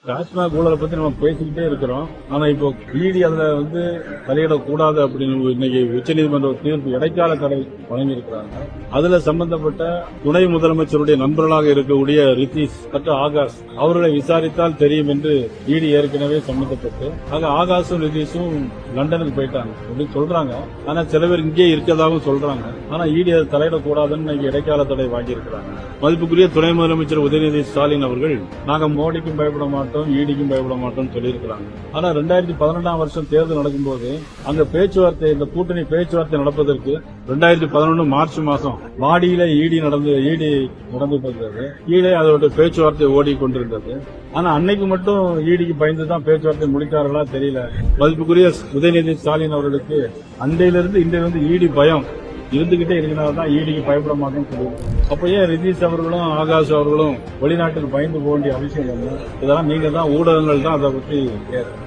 டாஸ்மாக் ஊழலை பத்தி நம்ம பேசிக்கிட்டே இருக்கிறோம். ஆனா இப்போ இடி அதுல தலையிடக்கூடாது அப்படின்னு இன்னைக்கு உச்சநீதிமன்ற தீர்ப்பு இடைக்கால தடை வழங்கியிருக்கிறாங்க. அதுல சம்பந்தப்பட்ட துணை முதலமைச்சருடைய நண்பர்களாக இருக்கக்கூடிய ரித்தீஷ் மற்றும் ஆகாஷ் அவர்களை விசாரித்தால் தெரியும் என்று இடி ஏற்கனவே சம்பந்தப்பட்டு ஆகாஷும் ரித்தீஷும் லண்டனுக்கு போயிட்டாங்க அப்படின்னு சொல்றாங்க. ஆனா சில பேர் இங்கே இருக்கதாகவும் சொல்றாங்க. ஆனா இடி அதை தலையிடக்கூடாதுன்னு இன்னைக்கு இடைக்கால தடை வாங்கியிருக்கிறாங்க. மதிப்புக்குரிய துணை முதலமைச்சர் உதயநிதி ஸ்டாலின் அவர்கள் நாங்க மோடிக்கும் பயப்பட மாட்டோம், ஈடிக்கும் பயப்பட மாட்டோம் சொல்லியிருக்கிறாங்க. ஆனா 2012 வருஷம் தேர்தல் நடக்கும்போது அந்த பேச்சுவார்த்தை, இந்த கூட்டணி பேச்சுவார்த்தை நடப்பதற்கு 2011 மார்ச் மாசம் மாடியில ஈடி நடந்து இருந்தது. ஈடி அதோட பேச்சுவார்த்தை ஓடிக்கொண்டிருந்தது. ஆனா அன்னைக்கு மட்டும் ஈடிக்கு பயந்துதான் பேச்சுவார்த்தை முடித்தார்களா தெரியல. மதிப்புக்குரிய உதயநிதி ஸ்டாலின் அவர்களுக்கு அன்றையிலிருந்து இன்றையிலிருந்து ஈடி பயம் இருந்துகிட்டே இருக்கிறனால்தான் ஈடிக்கு பயப்பட மாட்டேன்னு சொல்லுவோம். அப்ப ஏன் ரித்தீஷ் அவர்களும் ஆகாஷ் அவர்களும் வெளிநாட்டுக்கு பயந்து போக வேண்டிய அவசியம் இல்லை? இதெல்லாம் நீங்க தான் ஊடகங்கள் தான் அதை பற்றி